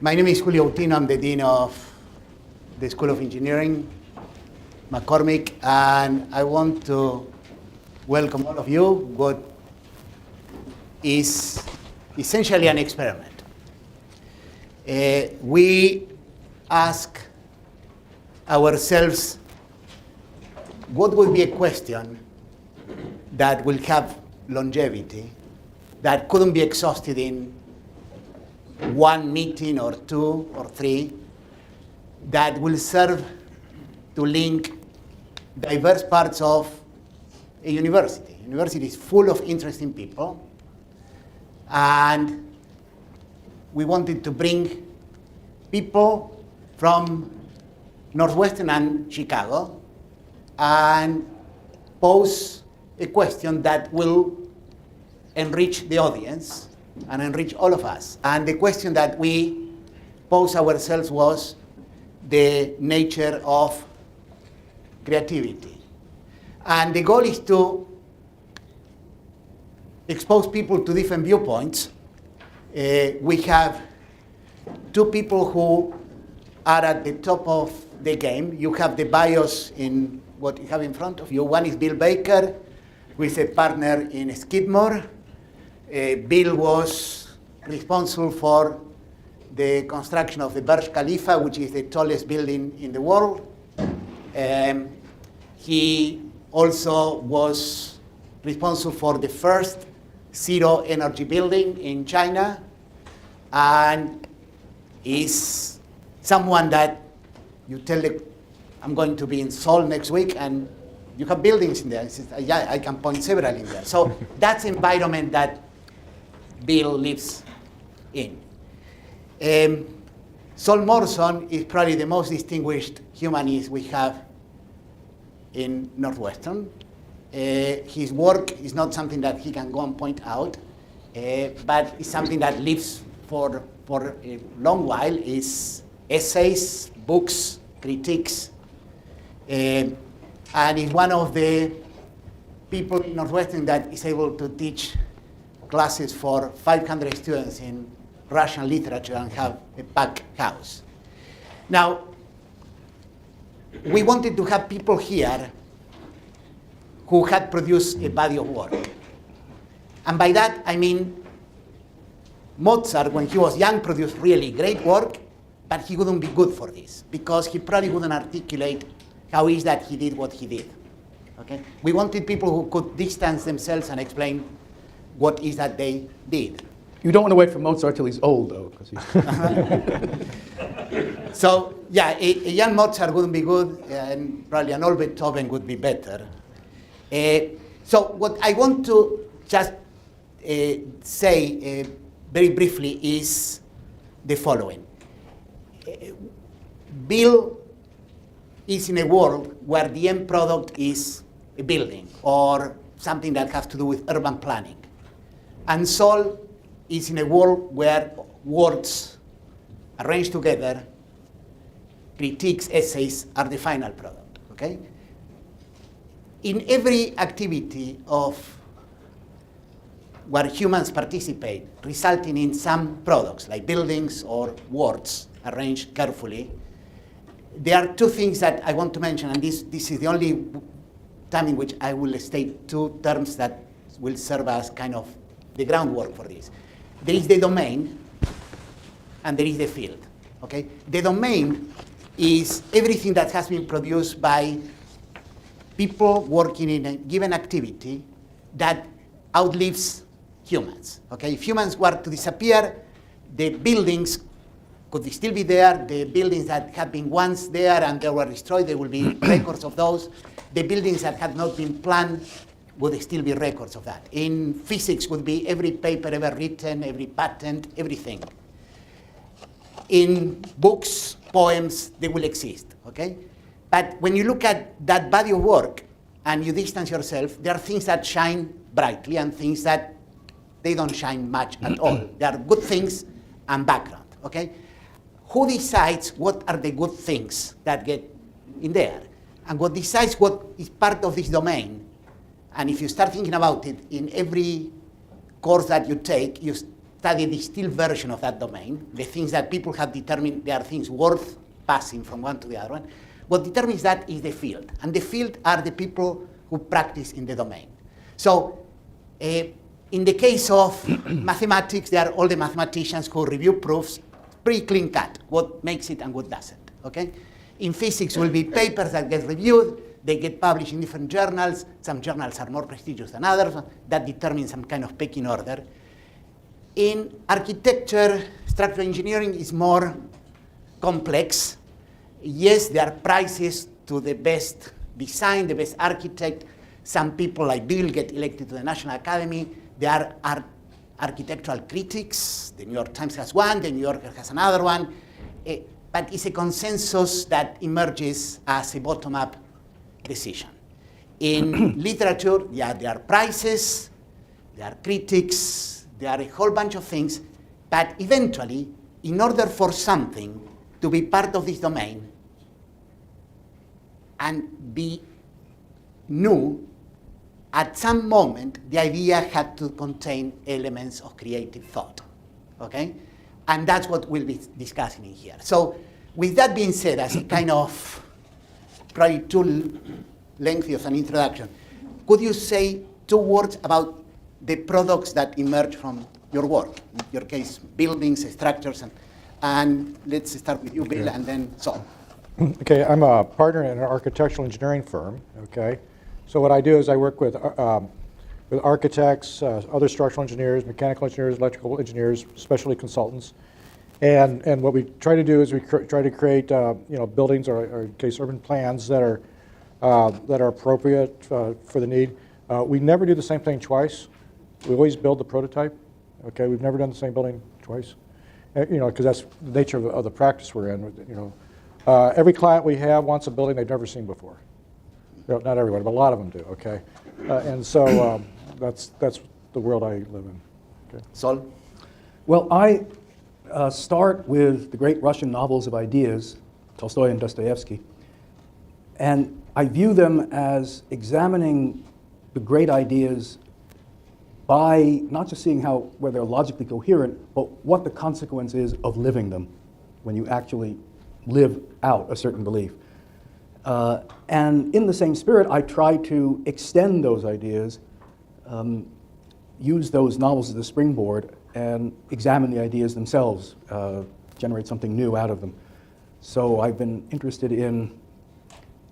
My name is Julio Utino. I'm the Dean of the School of Engineering, McCormick, and I want to welcome all of you. What is essentially an experiment. We ask ourselves, what would be a question that will have longevity, that couldn't be exhausted in one meeting or two or three, that will serve to link diverse parts of a university. University is full of interesting people, and we wanted to bring people from Northwestern and Chicago and pose a question that will enrich the audience and enrich all of us. And the question that we posed ourselves was the nature of creativity. And the goal is to expose people to different viewpoints. We have two people who are at the top of the game. You have the bios in what you have in front of you. One is Bill Baker, who is a partner in Skidmore. Bill was responsible for the construction of the Burj Khalifa, which is the tallest building in the world. He also was responsible for the first zero energy building in China, and is someone that you tell them, I'm going to be in Seoul next week, and you have buildings in there. He says, yeah, I can point several in there. So that's the environment that Bill lives in. Sol Morson is probably the most distinguished humanist we have in Northwestern. His work is not something that he can go and point out, but it's something that lives for a long while. It's essays, books, critiques, and is one of the people in Northwestern that is able to teach classes for 500 students in Russian literature and have a packed house. Now, we wanted to have people here who had produced a body of work. And by that, I mean Mozart, when he was young, produced really great work, but he wouldn't be good for this because he probably wouldn't articulate how it is that he did what he did. Okay? We wanted people who could distance themselves and explain what is that they did. You don't want to wait for Mozart till he's old, though. So, yeah, a young Mozart wouldn't be good, and probably an old Beethoven would be better. So what I want to just say very briefly is the following. Bill is in a world where the end product is a building or something that has to do with urban planning. And Sol is in a world where words arranged together, critiques, essays, are the final product, okay? In every activity of where humans participate, resulting in some products, like buildings or words arranged carefully, there are two things that I want to mention, and this is the only time in which I will state two terms that will serve as kind of the groundwork for this. There is the domain, and there is the field, okay? The domain is everything that has been produced by people working in a given activity that outlives humans, okay? If humans were to disappear, the buildings could still be there. The buildings that had been once there and they were destroyed, there will be records of those. The buildings that had not been planned would still be records of that. In physics would be every paper ever written, every patent, everything. In books, poems, they will exist, okay? But when you look at that body of work and you distance yourself, there are things that shine brightly and things that they don't shine much at all. There are good things and background, okay? Who decides what are the good things that get in there? And what decides what is part of this domain? And if you start thinking about it in every course that you take, you study the still version of that domain, the things that people have determined they are things worth passing from one to the other one. What determines that is the field. And the field are the people who practice in the domain. So in the case of mathematics, they are all the mathematicians who review proofs, pretty clean cut, what makes it and what doesn't, okay? In physics will be papers that get reviewed, they get published in different journals. Some journals are more prestigious than others. That determines some kind of pecking order. In architecture, structural engineering is more complex. Yes, there are prizes to the best design, the best architect. Some people like Bill get elected to the National Academy. There are architectural critics. The New York Times has one, the New Yorker has another one. But it's a consensus that emerges as a bottom-up decision. In literature, yeah, there are prizes, there are critics, there are a whole bunch of things, but eventually, in order for something to be part of this domain and be new, at some moment, the idea had to contain elements of creative thought, okay? And that's what we'll be discussing in here. So with that being said, as a kind of probably too lengthy of an introduction, could you say 2 words about the products that emerge from your work? In your case, buildings, structures, and let's start with you, Bill, and then Sol. Okay, I'm a partner in an architectural engineering firm, okay? So what I do is I work with architects, other structural engineers, mechanical engineers, electrical engineers, specialty consultants. And what we try to do is we try to create buildings or in case urban plans that are appropriate for the need. We never do the same thing twice. We always build the prototype. Okay, we've never done the same building twice. Because that's the nature of the practice we're in. Every client we have wants a building they've never seen before. Not everyone, but a lot of them do. Okay, and so that's the world I live in. Okay. Sol? Well, I start with the great Russian novels of ideas, Tolstoy and Dostoevsky, and I view them as examining the great ideas by not just seeing where they're logically coherent, but what the consequence is of living them when you actually live out a certain belief. And in the same spirit, I try to extend those ideas, use those novels as a springboard, and examine the ideas themselves, generate something new out of them. So I've been interested in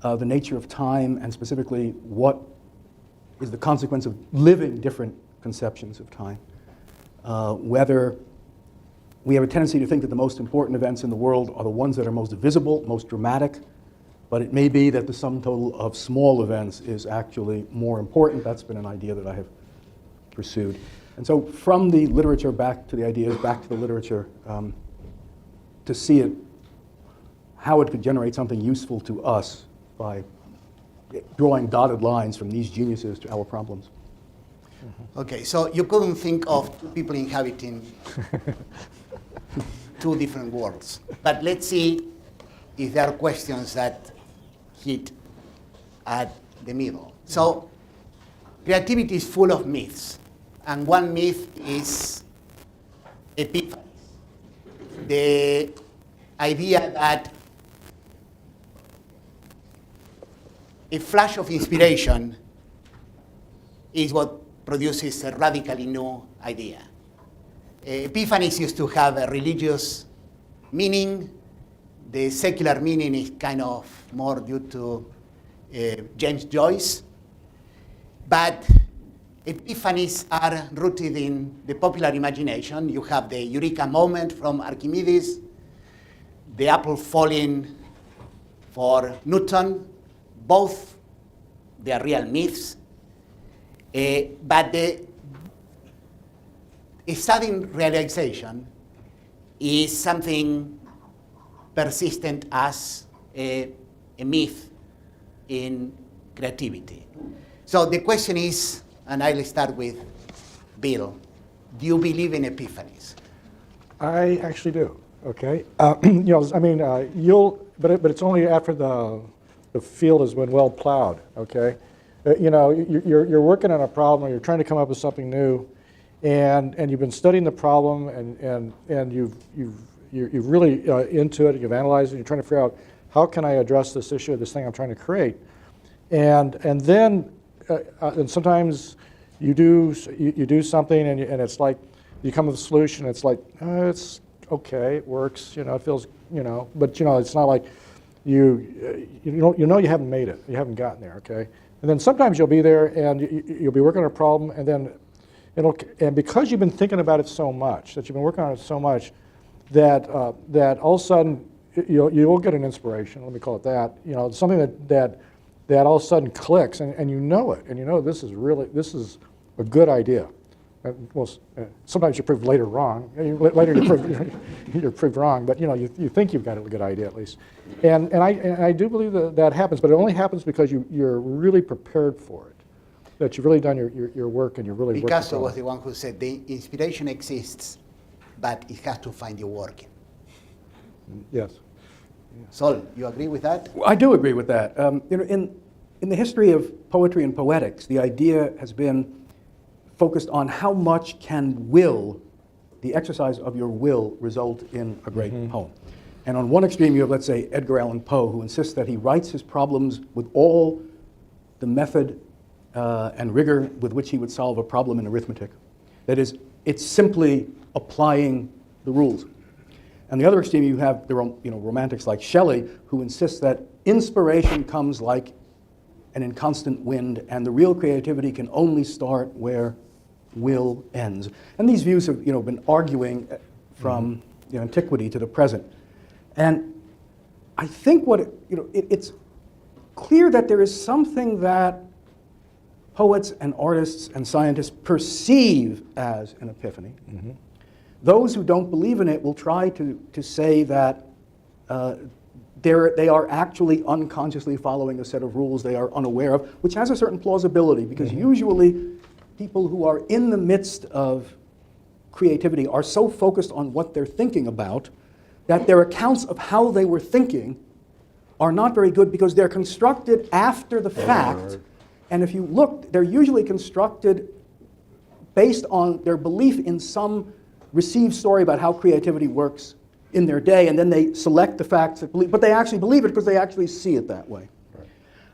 the nature of time, and specifically what is the consequence of living different conceptions of time. Whether we have a tendency to think that the most important events in the world are the ones that are most visible, most dramatic, but it may be that the sum total of small events is actually more important. That's been an idea that I have pursued. And so from the literature back to the ideas, back to the literature, to see it, how it could generate something useful to us by drawing dotted lines from these geniuses to our problems. Okay, so you couldn't think of 2 people inhabiting 2 different worlds. But let's see if there are questions that hit at the middle. So creativity is full of myths. And one myth is epiphany. The idea that a flash of inspiration is what produces a radically new idea. Epiphanies used to have a religious meaning. The secular meaning is kind of more due to James Joyce. But epiphanies are rooted in the popular imagination. You have the Eureka moment from Archimedes, the apple falling for Newton. Both, they are real myths. But a sudden realization is something persistent as a myth in creativity. So the question is, and I'll start with Bill, do you believe in epiphanies? I actually do. Okay, but it's only after the field has been well plowed. Okay, you're working on a problem, or you're trying to come up with something new, and you've been studying the problem, and you're really into it, you've analyzed it, you're trying to figure out, how can I address this issue, this thing I'm trying to create? And then and sometimes you do something, and it's like you come with a solution. It's like it's okay, it works, it feels, but it's not like you haven't made it, you haven't gotten there, okay. And then sometimes you'll be there and you'll be working on a problem, and then and because you've been thinking about it so much, that you've been working on it so much, that that all of a sudden you'll get an inspiration. Let me call it that. Something that all of a sudden clicks, and you know it, and this is a good idea. Well, sometimes you're proved later wrong. Later you're proved wrong, but you think you've got a good idea at least. And I do believe that happens, but it only happens because you're really prepared for it. That you've really done your work, and you're really working. Picasso was the one who said the inspiration exists, but it has to find you working. Yes. Sol, you agree with that? I do agree with that. In the history of poetry and poetics, the idea has been focused on how much can the exercise of your will, result in a great poem. And on one extreme, you have, let's say, Edgar Allan Poe, who insists that he writes his problems with all the method and rigor with which he would solve a problem in arithmetic. That is, it's simply applying the rules. And the other extreme, you have the romantics like Shelley, who insists that inspiration comes like an inconstant wind, and the real creativity can only start where will ends. And these views have been arguing from antiquity to the present. And I think it's clear that there is something that poets and artists and scientists perceive as an epiphany. Those who don't believe in it will try to say that they are actually unconsciously following a set of rules they are unaware of, which has a certain plausibility, because usually people who are in the midst of creativity are so focused on what they're thinking about that their accounts of how they were thinking are not very good, because they're constructed after the fact. And if you look, they're usually constructed based on their belief in some received story about how creativity works in their day, and then they select the facts that believe, but they actually believe it because they actually see it that way. Right.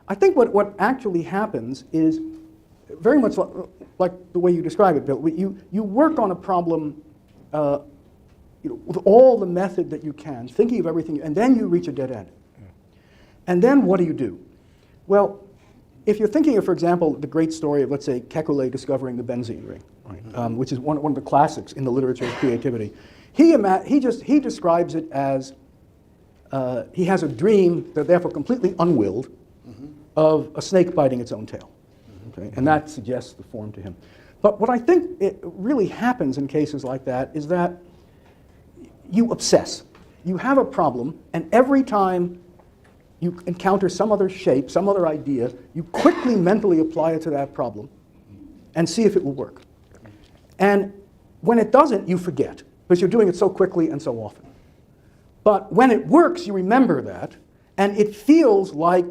I think what actually happens is very much like the way you describe it, Bill. You work on a problem with all the method that you can, thinking of everything, and then you reach a dead end. Yeah. And then what do? Well, if you're thinking of, for example, the great story of, let's say, Kekulé discovering the benzene ring, right, which is one of the classics in the literature of creativity, he describes it as he has a dream that therefore completely unwilled of a snake biting its own tail, okay? And that suggests the form to him. But what I think it really happens in cases like that is that you obsess. You have a problem, and every time you encounter some other shape, some other idea, you quickly mentally apply it to that problem and see if it will work. And when it doesn't, you forget, because you're doing it so quickly and so often. But when it works, you remember that, and it feels like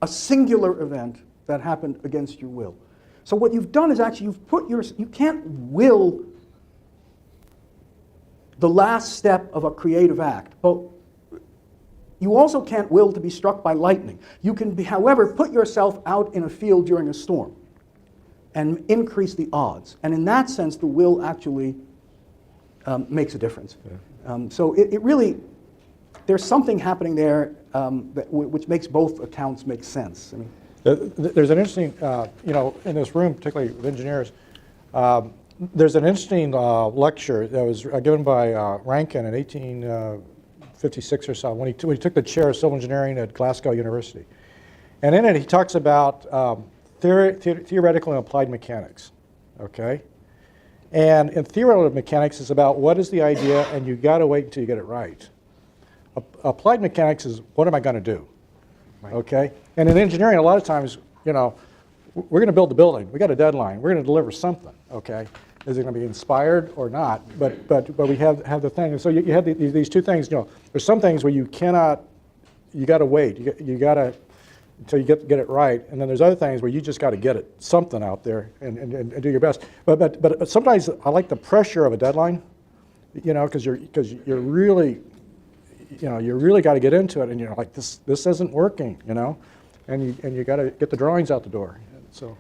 a singular event that happened against your will. So what you've done is actually you can't will the last step of a creative act, but you also can't will to be struck by lightning. You can, however, put yourself out in a field during a storm and increase the odds. And in that sense, the will actually makes a difference. Yeah. So it really, there's something happening there which makes both accounts make sense. I mean, there's an interesting, in this room, particularly with engineers, there's an interesting lecture that was given by Rankin in 1856 or so, when he took the chair of civil engineering at Glasgow University. And in it, he talks about theoretical and applied mechanics, okay? And in theoretical mechanics, it's about what is the idea, and you got to wait until you get it right. Applied mechanics is, what am I going to do? Right. Okay? And in engineering, a lot of times, we're going to build the building. We got a deadline. We're going to deliver something, okay? Is it going to be inspired or not? But we have the thing. And so you have these two things. There's some things where you cannot, you got to wait. You got to until you get it right. And then there's other things where you just got to get it something out there and do your best. But sometimes I like the pressure of a deadline, you know, because you're really, you know, you really got to get into it, and you're like, this isn't working, you know, and you got to get the drawings out the door. So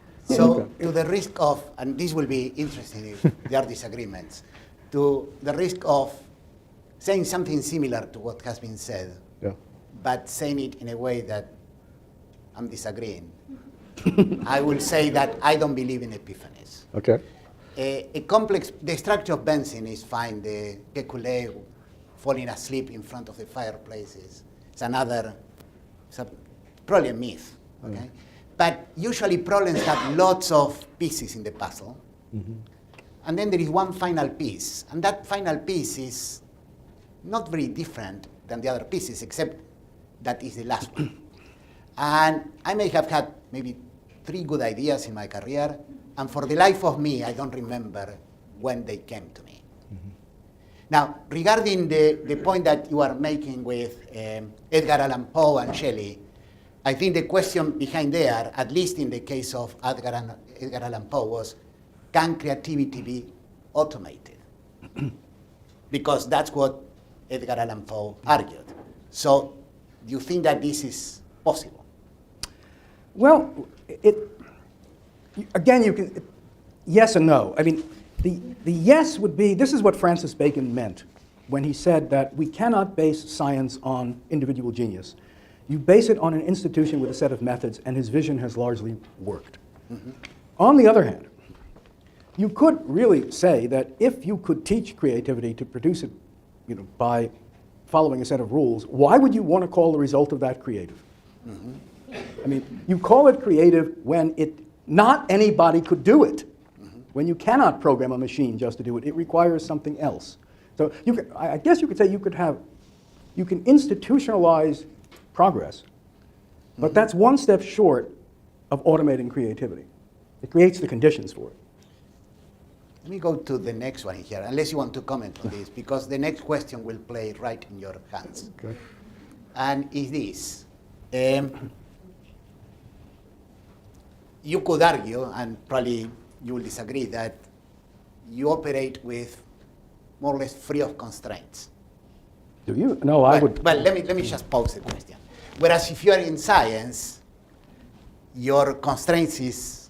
to the risk of, and this will be interesting if there are disagreements, to the risk of saying something similar to what has been said, yeah. but saying it in a way that I'm disagreeing. I will say that I don't believe in epiphanies. Okay. A complex, the structure of benzene is fine. The Kekulé falling asleep in front of the fireplaces, it's another, probably a myth, okay? But usually problems have lots of pieces in the puzzle. Mm-hmm. And then there is one final piece. And that final piece is not very different than the other pieces, except that is the last one. And I may have had maybe 3 good ideas in my career, and for the life of me, I don't remember when they came to me. Mm-hmm. Now, regarding the point that you are making with Edgar Allan Poe and Shelley, I think the question behind there, at least in the case of Edgar Allan Poe, was, can creativity be automated? Because that's what Edgar Allan Poe argued. So, do you think that this is possible? Well, again, you can, yes and no. I mean, the yes would be, this is what Francis Bacon meant when he said that we cannot base science on individual genius. You base it on an institution with a set of methods, and his vision has largely worked. Mm-hmm. On the other hand, you could really say that if you could teach creativity to produce it, you know, by following a set of rules, why would you want to call the result of that creative? Mm-hmm. I mean, you call it creative when not anybody could do it. Mm-hmm. When you cannot program a machine just to do it, it requires something else. So I guess you could say you can institutionalize progress, but that's one step short of automating creativity. It creates the conditions for it. Let me go to the next one here, unless you want to comment on this, because the next question will play right in your hands. Okay. And is this. You could argue, and probably you will disagree, that you operate with more or less free of constraints. Do you? No, I would. Well, let me just pose the question. Whereas if you are in science, your constraints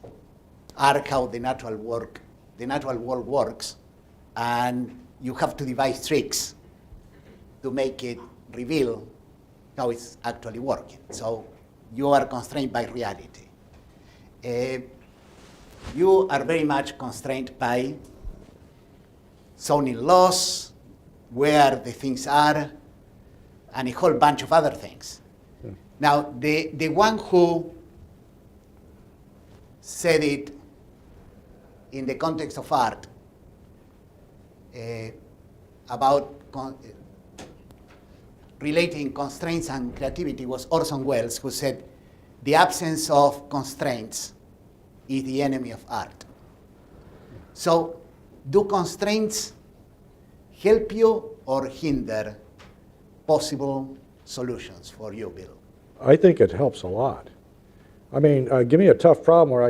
are how the natural world works, and you have to devise tricks to make it reveal how it's actually working. So you are constrained by reality. You are very much constrained by zoning laws, where the things are, and a whole bunch of other things. Yeah. Now, the one who said it in the context of art about relating constraints and creativity was Orson Welles, who said, the absence of constraints is the enemy of art. So, do constraints help you or hinder possible solutions for you, Bill? I think it helps a lot. I mean, give me a tough problem where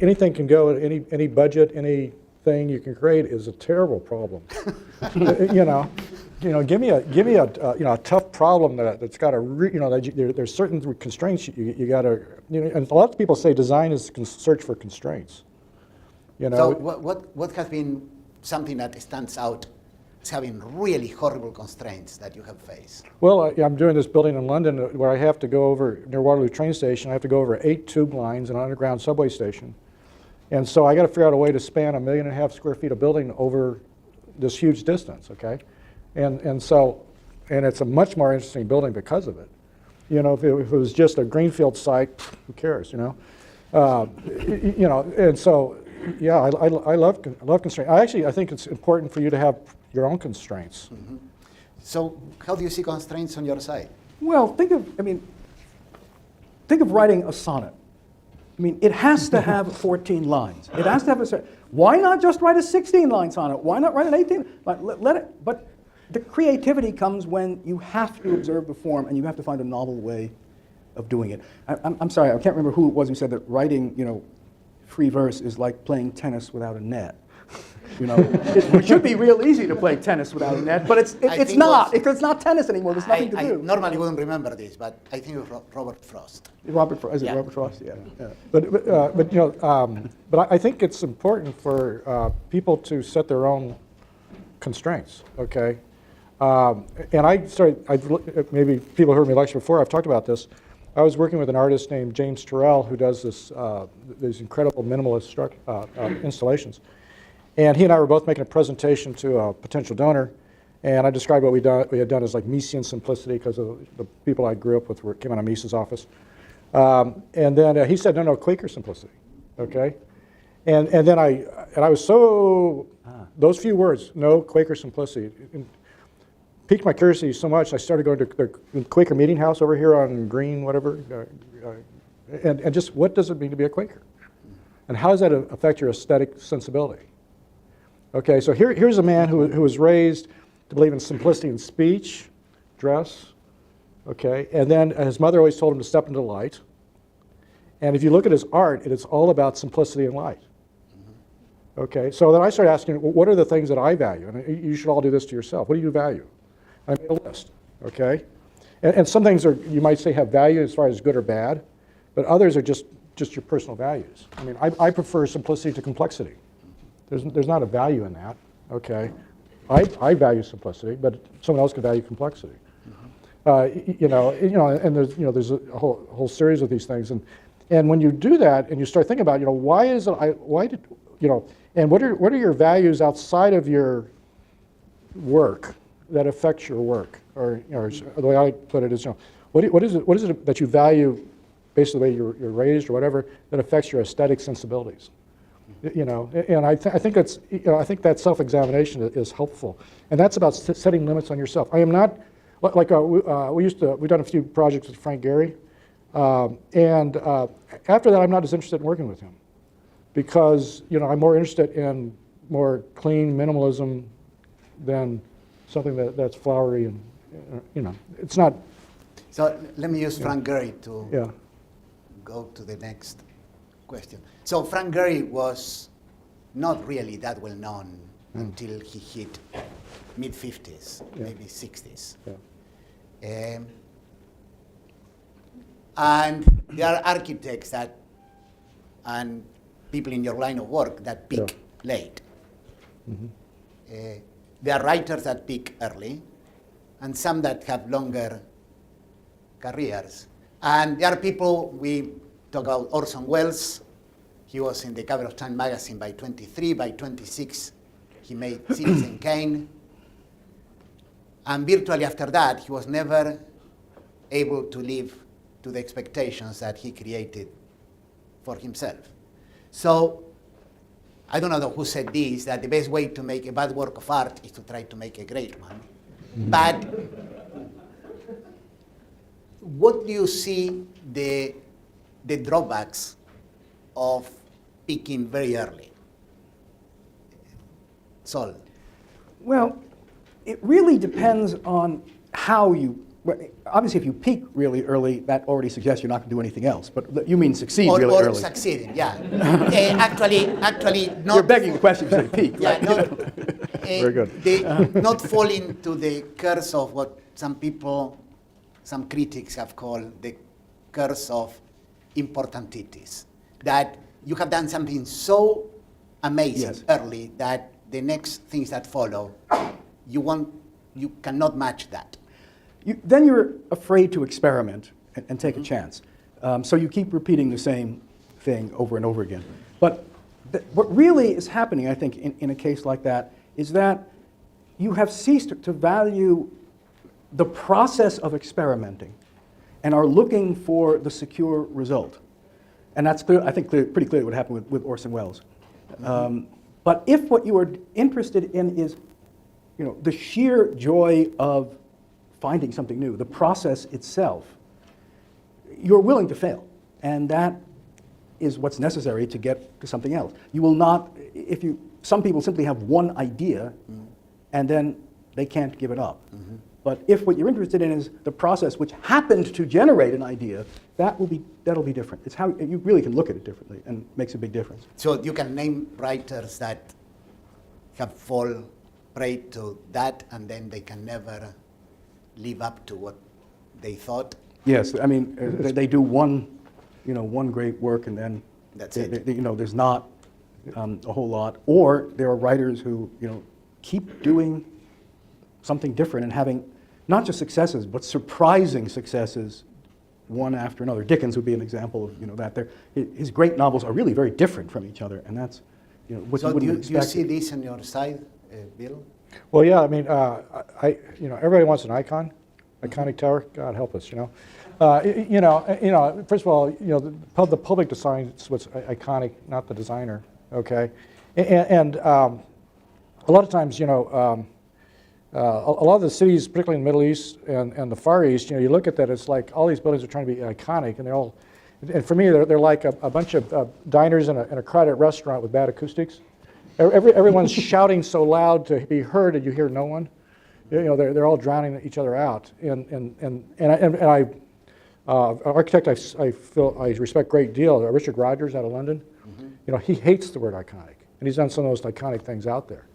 anything can go, any budget, anything you can create is a terrible problem. Give me a tough problem that's got there's certain constraints you got to, and a lot of people say design is search for constraints. So what has been something that stands out as having really horrible constraints that you have faced? Well, I'm doing this building in London where I have to go over, near Waterloo train station, I have to go over 8 tube lines in an underground subway station. And so I got to figure out a way to span 1.5 million square feet of building over this huge distance, okay? And it's a much more interesting building because of it. If it was just a greenfield site, who cares, and so, yeah, I love constraints. I think it's important for you to have your own constraints. Mm-hmm. So how do you see constraints on your side? Well, think of writing a sonnet. I mean, it has to have 14 lines. It has to have why not just write a 16-line sonnet? Why not write an 18? But the creativity comes when you have to observe the form and you have to find a novel way of doing it. I'm sorry, I can't remember who it was who said that writing, free verse is like playing tennis without a net. It should be real easy to play tennis without a net, but it's not. It's not tennis anymore. There's nothing to I do. normally wouldn't remember this, but I think it was Robert Frost. Is it Yeah. Robert Frost? Yeah. But I think it's important for people to set their own constraints. Okay, and maybe people heard me lecture before. I've talked about this. I was working with an artist named James Turrell who does these incredible minimalist installations. And he and I were both making a presentation to a potential donor, and I described what we had done as like Misesian simplicity because of the people I grew up with came out of Mises' office. And then he said, no, Quaker simplicity, okay? And then I was those few words, no, Quaker simplicity, piqued my curiosity so much I started going to the Quaker meeting house over here on Green, whatever, and just what does it mean to be a Quaker? And how does that affect your aesthetic sensibility? Okay, so here's a man who was raised to believe in simplicity in speech, dress, okay, and then his mother always told him to step into light. And if you look at his art, it is all about simplicity and light. Okay, so then I started asking, well, what are the things that I value? And you should all do this to yourself. What do you value? I made a list, okay? And some things you might say have value as far as good or bad, but others are just your personal values. I mean, I prefer simplicity to complexity. There's not a value in that, okay? I value simplicity, but someone else can value complexity. And there's a whole series of these things, and when you do that and you start thinking about, and what are your values outside of your work that affects your work, or the way I put it is, what is it that you value based on the way you're raised or whatever that affects your aesthetic sensibilities? And I think that self-examination is helpful, and that's about setting limits on yourself. I am not like we've done a few projects with Frank Gehry, and after that I'm not as interested in working with him because I'm more interested in more clean minimalism than something that's flowery and it's not. So let me use Frank Gehry to go to the next question. So Frank Gehry was not really that well known until he hit mid-50s, maybe 60s. Yeah. And there are architects and people in your line of work that peak late. There are writers that peak early, and some that have longer careers. And there are people, we talk about Orson Welles. He was in the cover of Time magazine by 23. By 26, he made Citizen Kane. And virtually after that, he was never able to live to the expectations that he created for himself. So I don't know who said this, that the best way to make a bad work of art is to try to make a great one. But what do you see the drawbacks of peaking very early? Sol. Well, it really depends on how you. Obviously, if you peak really early, that already suggests you're not going to do anything else. But you mean succeed really early? Or succeeding, yeah. Actually, not. You're begging the question to say peak. Yeah, right? Very good. Not falling to the curse of what some critics have called the curse of importantitis. That you have done something so amazing early that the next things that follow, you cannot match that. Then you're afraid to experiment and take a chance. So you keep repeating the same thing over and over again. But what really is happening, I think, in a case like that, is that you have ceased to value the process of experimenting and are looking for the secure result. And that's clear, I think pretty clear what happened with Orson Welles. But if what you are interested in is the sheer joy of finding something new, the process itself, you're willing to fail. And that is what's necessary to get to something else. You will not, some people simply have one idea and then they can't give it up. But if what you're interested in is the process which happened to generate an idea, that'll be different. It's how you really can look at it differently, and makes a big difference. So you can name writers that have fall prey to that, and then they can never live up to what they thought. Yes, I mean they do one great work, and then That's it. there's not a whole lot. Or there are writers who keep doing something different and having not just successes but surprising successes one after another. Dickens would be an example of that. His great novels are really very different from each other, and that's what So you do wouldn't you expect. see this on your side, Bill? Well, yeah, I mean, everybody wants an icon, iconic tower. God help us, First of all, the public decides what's iconic, not the designer. Okay, and a lot of times, a lot of the cities, particularly in the Middle East and the Far East, you look at that, it's like all these buildings are trying to be iconic, and they're all, and for me, they're like a bunch of diners in a crowded restaurant with bad acoustics. Everyone's shouting so loud to be heard, and you hear no one. They're all drowning each other out. An architect I feel I respect a great deal, Richard Rogers out of London. He hates the word iconic, and he's done some of the most iconic things out there.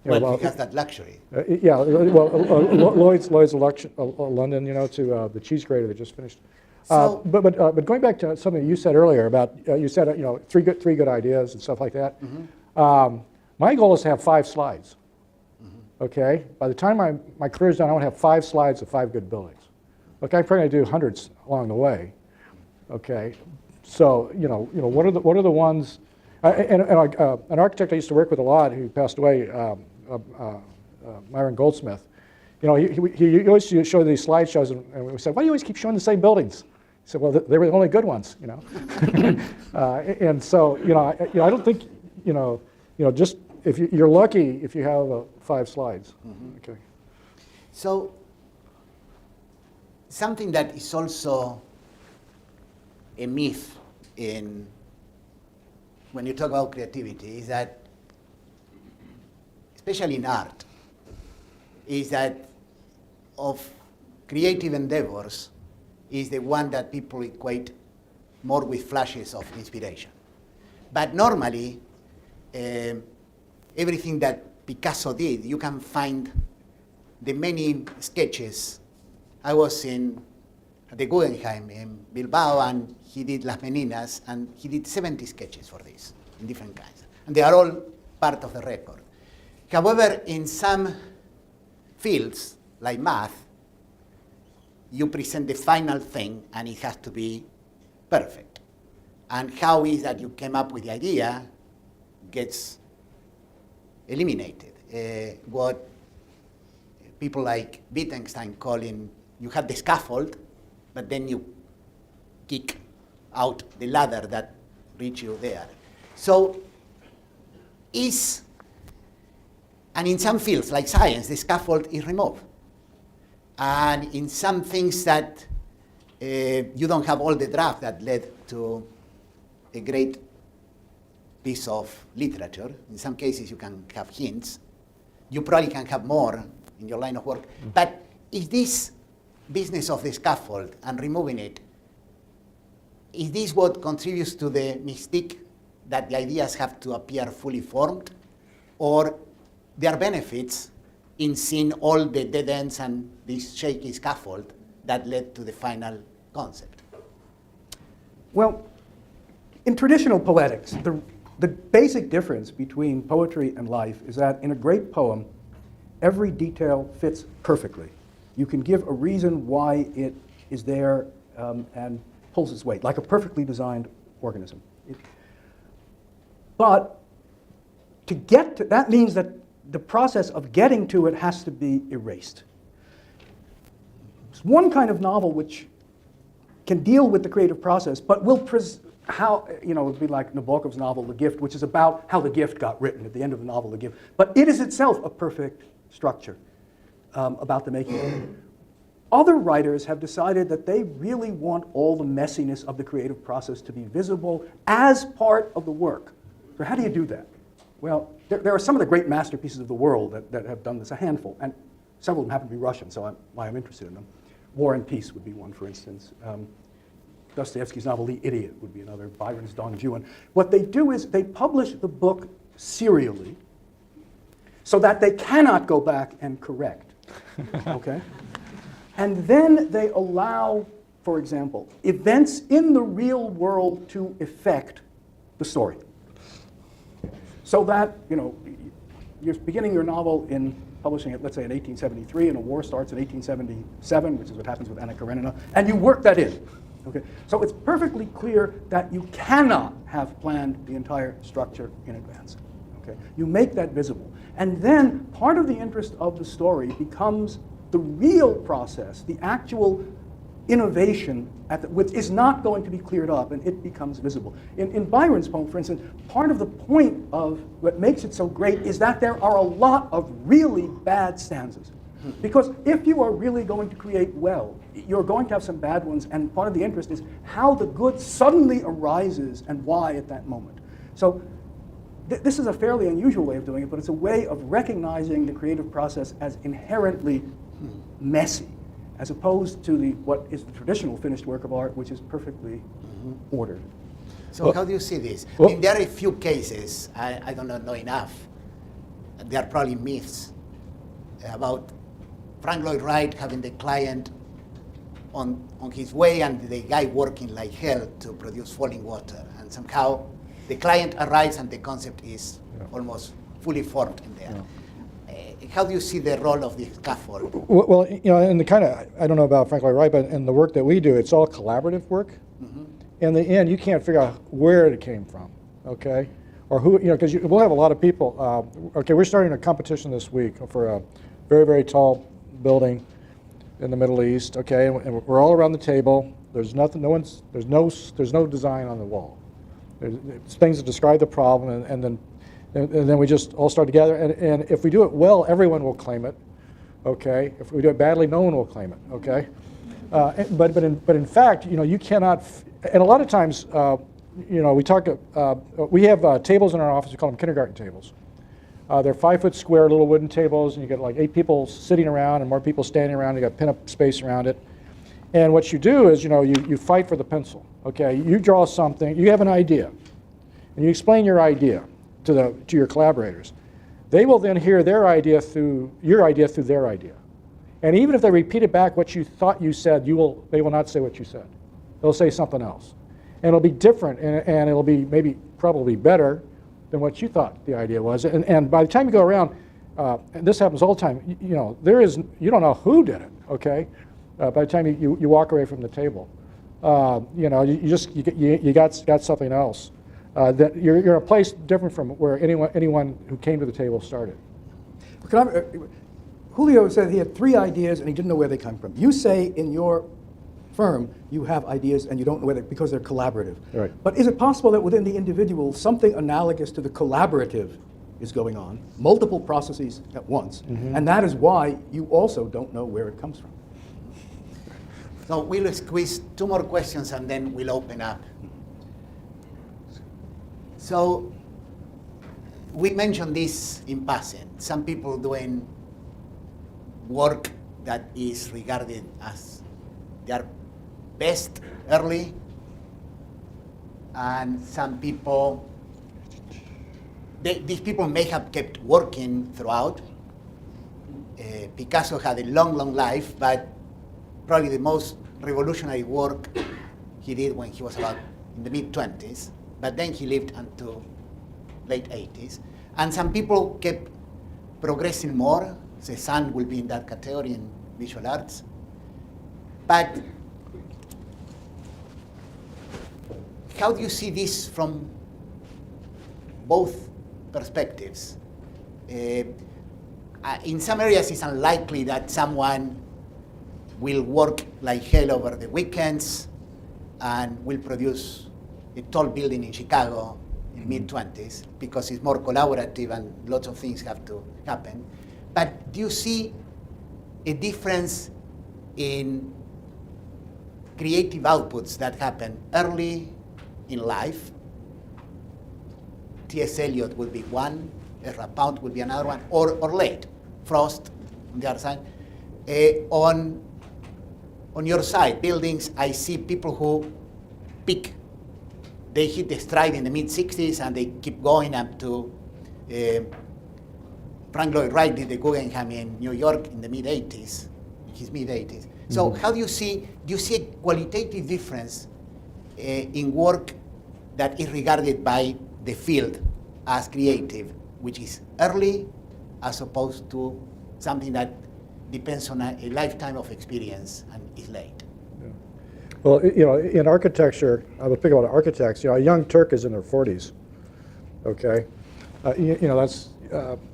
Well, he has that luxury. Lloyd's London, to the cheese grater that just finished. So- But going back to something you said earlier about you said three good ideas and stuff like that. My goal is to have 5 slides. Okay, by the time my career's done, I want to have 5 slides of 5 good buildings. Okay, I'm probably going to do hundreds along the way. Okay, so what are the ones? An architect I used to work with a lot, who passed away, Myron Goldsmith. He always used to show these slideshows, and we said, "Why do you always keep showing the same buildings?" He said, "Well, they were the only good ones, And so I don't think just if you're lucky if you have 5 slides. Okay. So something that is also a myth when you talk about creativity is that, especially in art, is that of creative endeavors is the one that people equate more with flashes of inspiration. But normally, everything that Picasso did, you can find the many sketches. I was at the Guggenheim in Bilbao, and he did Las Meninas, and he did 70 sketches for this in different kinds. And they are all part of the record. However, in some fields, like math, you present the final thing, and it has to be perfect. And how is that you came up with the idea gets eliminated. What people like Wittgenstein calling, you have the scaffold, but then you kick out the ladder that reach you there. So and in some fields, like science, the scaffold is removed. And in some things that you don't have all the draft that led to a great piece of literature. In some cases, you can have hints. You probably can have more in your line of work. But is this business of the scaffold and removing it, is this what contributes to the mystique that the ideas have to appear fully formed? Or there are benefits in seeing all the dead ends and this shaky scaffold that led to the final concept? Well, in traditional poetics, the basic difference between poetry and life is that in a great poem, every detail fits perfectly. You can give a reason why it is there and pulls its weight, like a perfectly designed organism. But to get to that means that the process of getting to it has to be erased. It's one kind of novel which can deal with the creative process, but will it would be like Nabokov's novel, The Gift, which is about how the gift got written at the end of the novel, The Gift. But it is itself a perfect structure about the making of it. Other writers have decided that they really want all the messiness of the creative process to be visible as part of the work. So how do you do that? Well, there are some of the great masterpieces of the world that have done this, a handful. And several of them happen to be Russian, so why I'm interested in them. War and Peace would be one, for instance. Dostoevsky's novel The Idiot would be another, Byron's Don Juan. What they do is they publish the book serially so that they cannot go back and correct, okay? And then they allow, for example, events in the real world to affect the story. So that, you know, you're beginning your novel in publishing it, let's say, in 1873, and a war starts in 1877, which is what happens with Anna Karenina, and you work that in. Okay? So it's perfectly clear that you cannot have planned the entire structure in advance. Okay? You make that visible. And then part of the interest of the story becomes the real process, the actual innovation, which is not going to be cleared up, and it becomes visible. In Byron's poem, for instance, part of the point of what makes it so great is that there are a lot of really bad stanzas. Because if you are really going to create well, you're going to have some bad ones, and part of the interest is how the good suddenly arises and why at that moment. So this is a fairly unusual way of doing it, but it's a way of recognizing the creative process as inherently messy, as opposed to what is the traditional finished work of art, which is perfectly ordered. So how do you see this? I mean, there are a few cases, I don't know enough, there are probably myths about Frank Lloyd Wright having the client on his way and the guy working like hell to produce Falling Water. And somehow the client arrives and the concept is almost fully formed in there. How do you see the role of the scaffold? Well, you know, in the kind of, I don't know about Frank Lloyd Wright, but in the work that we do, it's all collaborative work. In the end, you can't figure out where it came from, okay? Or who, you know, because we'll have a lot of people. Okay, we're starting a competition this week for a very, very tall building in the Middle East, okay? And we're all around the table. There's nothing, there's no design on the wall. There's things that describe the problem, and then we just all start together. And if we do it well, everyone will claim it, okay? If we do it badly, no one will claim it, okay? But in fact, you know, you cannot. And a lot of times, you know, we have tables in our office. We call them kindergarten tables. They're 5 foot square little wooden tables, and you get like 8 people sitting around and more people standing around. You got pin-up space around it. And what you do is, you know, you fight for the pencil. Okay, you draw something. You have an idea, and you explain your idea to your collaborators. They will then hear your idea through their idea. And even if they repeat it back what you thought you said, they will not say what you said. They'll say something else. And it'll be different, and it'll be probably better than what you thought the idea was. And by the time you go around, and this happens all the time, you know, you don't know who did it, okay? By the time you walk away from the table. You know, you got something else. That you're in a place different from where anyone who came to the table started. Julio said he had 3 ideas and he didn't know where they come from. You say in your firm you have ideas and you don't know where because they're collaborative. Right. But is it possible that within the individual something analogous to the collaborative is going on, multiple processes at once, and that is why you also don't know where it comes from? So we'll squeeze 2 more questions and then we'll open up. So we mentioned this in passing. Some people doing work that is regarded as their best early, and some people, these people may have kept working throughout. Picasso had a long, long life, but probably the most revolutionary work he did when he was about in the mid-20s, but then he lived until late 80s. And some people kept progressing more. Cézanne will be in that category in visual arts. But how do you see this from both perspectives? In some areas, it's unlikely that someone will work like hell over the weekends and will produce a tall building in Chicago in mid-20s because it's more collaborative and lots of things have to happen. But do you see a difference in creative outputs that happen early in life? T.S. Eliot would be one, Ezra Pound would be another one, or late. Frost, on the other side. On your side, buildings, I see people who peak. They hit the stride in the mid-60s and they keep going up to Frank Lloyd Wright did the Guggenheim in New York in the mid-80s, his mid-80s. So how do you see a qualitative difference in work that is regarded by the field as creative, which is early as opposed to something that depends on a lifetime of experience and is late? Yeah. Well, in architecture, I would think about architects. A young Turk is in their 40s. Okay, that's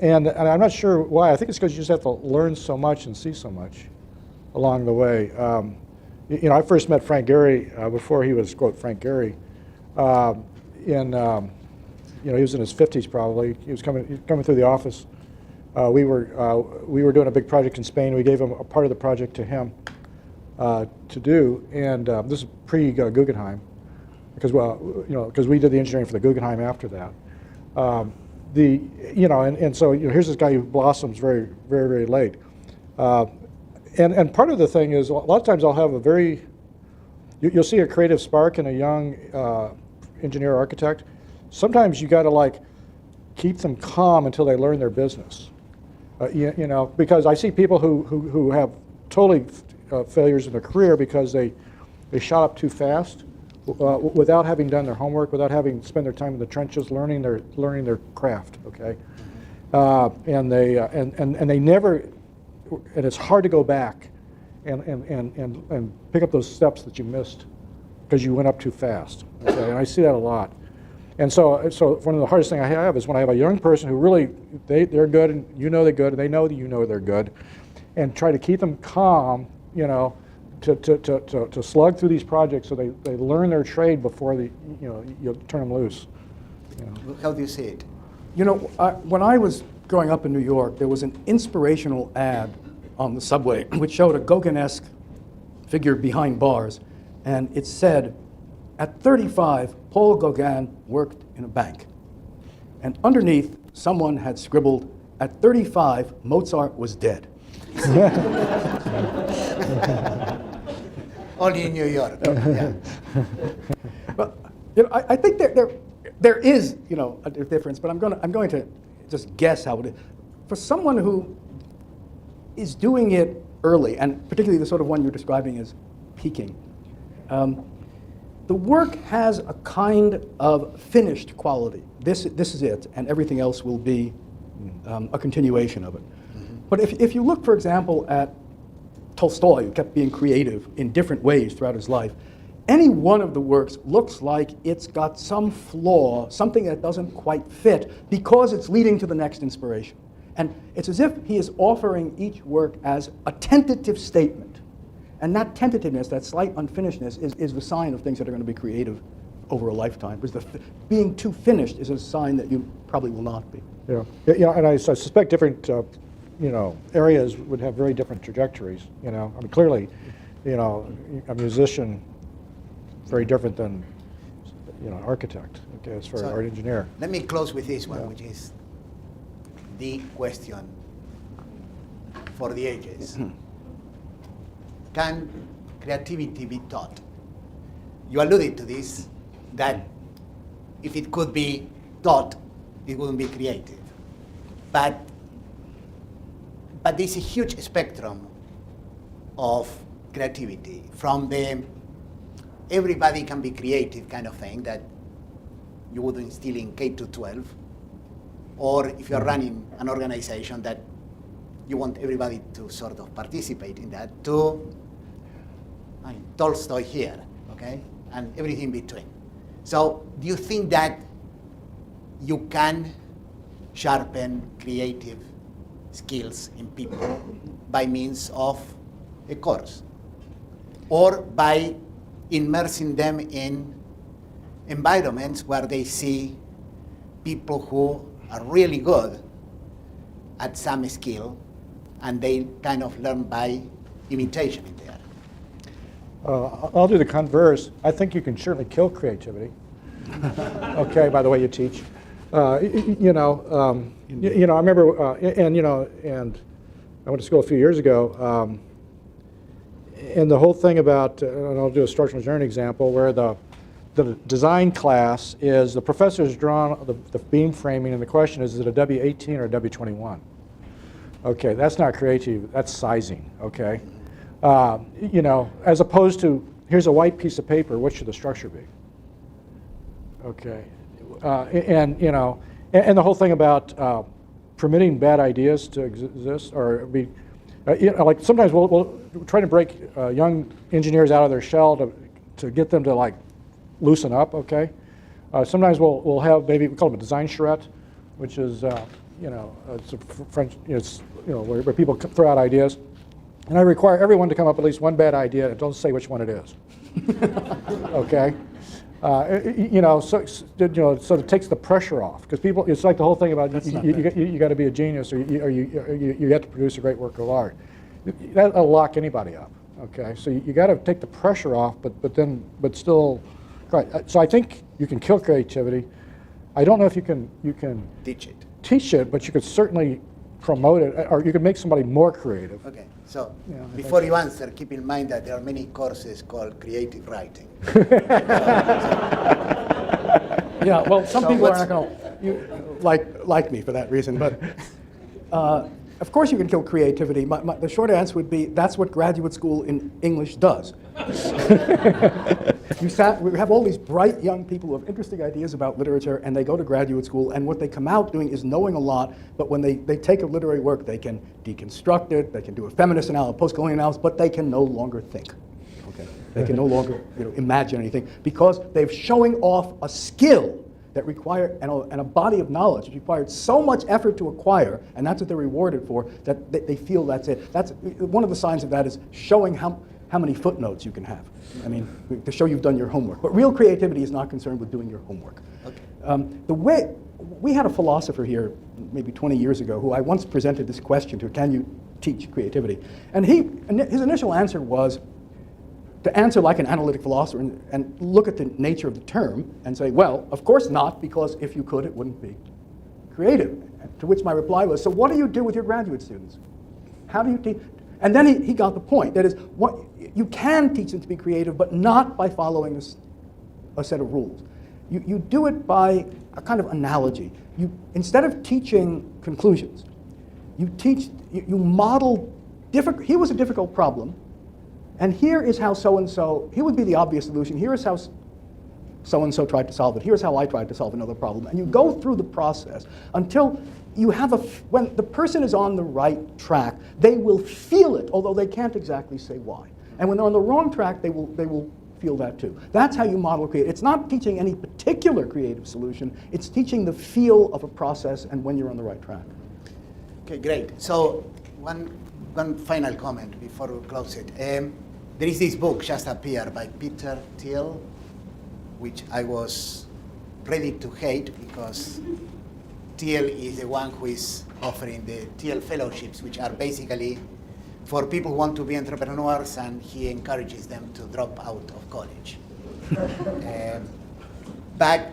and I'm not sure why. I think it's because you just have to learn so much and see so much along the way. I first met Frank Gehry before he was, quote, Frank Gehry. He was in his 50s probably. He was coming through the office. We were doing a big project in Spain. We gave him a part of the project to him to do, and this is pre-Guggenheim, because we did the engineering for the Guggenheim after that. So here's this guy who blossoms very, very, very late. And part of the thing is, a lot of times I'll have you'll see a creative spark in a young engineer architect. Sometimes you got to keep them calm until they learn their business. Because I see people who have totally failures in their career because they shot up too fast without having done their homework, without having spent their time in the trenches learning their craft. Okay, and they never. And it's hard to go back and pick up those steps that you missed because you went up too fast. Okay? And I see that a lot. And so one of the hardest things I have is when I have a young person who really, they're good and they're good and they know that they're good, and try to keep them calm, to slug through these projects so they learn their trade before you turn them loose. How do you see it? When I was growing up in New York, there was an inspirational ad on the subway which showed a Gauguin-esque figure behind bars, and it said, at 35, Paul Gauguin worked in a bank. And underneath, someone had scribbled, at 35, Mozart was dead. Only in New York. Yeah. But I think there is a difference, but I'm going to just guess how it is. For someone who is doing it early, and particularly the sort of one you're describing as peaking, the work has a kind of finished quality. This is it, and everything else will be a continuation of it. Mm-hmm. But if you look, for example, at Tolstoy, who kept being creative in different ways throughout his life, any one of the works looks like it's got some flaw, something that doesn't quite fit, because it's leading to the next inspiration. And it's as if he is offering each work as a tentative statement. And that tentativeness, that slight unfinishedness, is the sign of things that are going to be creative over a lifetime. Because being too finished is a sign that you probably will not be. Yeah, and I suspect different areas would have very different trajectories. I mean, clearly, a musician very different than an architect. Okay, as far as art engineer. Let me close with this one, which is the question for the ages. Can creativity be taught? You alluded to this, that if it could be taught, it wouldn't be creative. But there's a huge spectrum of creativity, from the everybody can be creative kind of thing that you would instill in K-12, or if you're running an organization that you want everybody to sort of participate in that, to Tolstoy here, okay, and everything between. So do you think that you can sharpen creative skills in people by means of a course, or by immersing them in environments where they see people who are really good at some skill, and they kind of learn by imitation in there? I'll do the converse. I think you can certainly kill creativity. Okay, by the way you teach. I remember, I went to school a few years ago, and the whole thing about, and I'll do a structural engineering example, where the design class is the professor has drawn the beam framing, and the question is it a W18 or a W21? Okay, that's not creative, that's sizing, okay? You know, as opposed to, here's a white piece of paper, what should the structure be? Okay, and you know, and the whole thing about permitting bad ideas to exist, or be, you know, like sometimes we'll try to break young engineers out of their shell to get them to like loosen up, okay? Sometimes we'll have, maybe we call them a design charrette, which is, you know, it's a French, it's, you know, where people throw out ideas. And I require everyone to come up with at least one bad idea and don't say which one it is. Okay? You know, so it takes the pressure off, because people, it's like the whole thing about you got to be a genius, or you have to produce a great work of art. That'll lock anybody up. Okay, so you got to take the pressure off, but still, right. So I think you can kill creativity. I don't know if you can teach it, but you could certainly promote it, or you could make somebody more creative. Okay, so Yeah, before you answer, keep in mind that there are many courses called creative writing. Yeah, well, some So people what's- aren't going to like me for that reason, but of course you can kill creativity. The short answer would be that's what graduate school in English does. We have all these bright young people who have interesting ideas about literature, and they go to graduate school, and what they come out doing is knowing a lot, but when they take a literary work, they can deconstruct it, they can do a feminist analysis, post-colonial analysis, but they can no longer think. Okay? They can no longer imagine anything, because they're showing off a skill that require, and a body of knowledge that required so much effort to acquire, and that's what they're rewarded for, that they feel that's it. That's one of the signs of that, is showing how many footnotes you can have. I mean, to show you've done your homework. But real creativity is not concerned with doing your homework. Okay. We had a philosopher here maybe 20 years ago who I once presented this question to, can you teach creativity? And his initial answer was to answer like an analytic philosopher and look at the nature of the term and say, well, of course not, because if you could, it wouldn't be creative. To which my reply was, so what do you do with your graduate students? How do you teach? And then he got the point. That is, you can teach them to be creative, but not by following a set of rules. You do it by a kind of analogy. Instead of teaching conclusions, you model difficult. Here was a difficult problem, and here is how so-and-so, here would be the obvious solution. Here is how so-and-so tried to solve it. Here's how I tried to solve another problem. And you go through the process until you have when the person is on the right track, they will feel it, although they can't exactly say why. And when they're on the wrong track, they will feel that too. That's how you model creativity. It's not teaching any particular creative solution. It's teaching the feel of a process and when you're on the right track. Okay, great. So one final comment before we close it. There is this book just appeared by Peter Thiel, which I was ready to hate, because Thiel is the one who is offering the Thiel fellowships, which are basically for people who want to be entrepreneurs, and he encourages them to drop out of college. But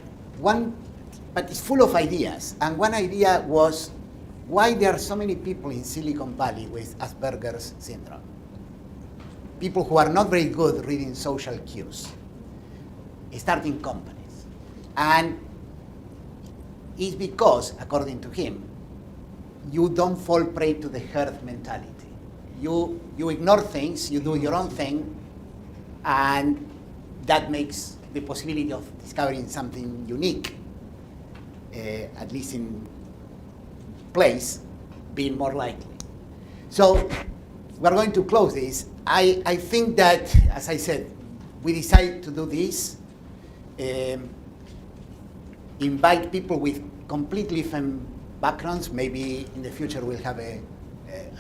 it's full of ideas, and one idea was why there are so many people in Silicon Valley with Asperger's syndrome. People who are not very good reading social cues, starting companies. And it's because, according to him, you don't fall prey to the herd mentality. You ignore things, you do your own thing, and that makes the possibility of discovering something unique, at least in place, being more likely. So we're going to close this. I think that, as I said, we decided to do this, invite people with completely different backgrounds. Maybe in the future we'll have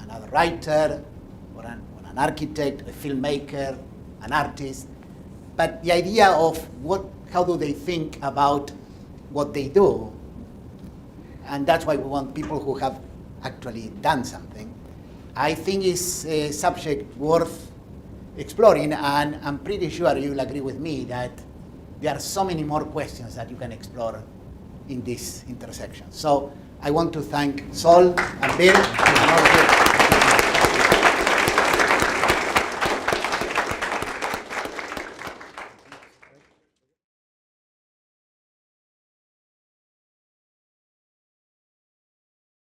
another writer, or an architect, a filmmaker, an artist. But the idea of how do they think about what they do, and that's why we want people who have actually done something, I think is a subject worth exploring, and I'm pretty sure you'll agree with me that there are so many more questions that you can explore in this intersection. So I want to thank Sol and Bill.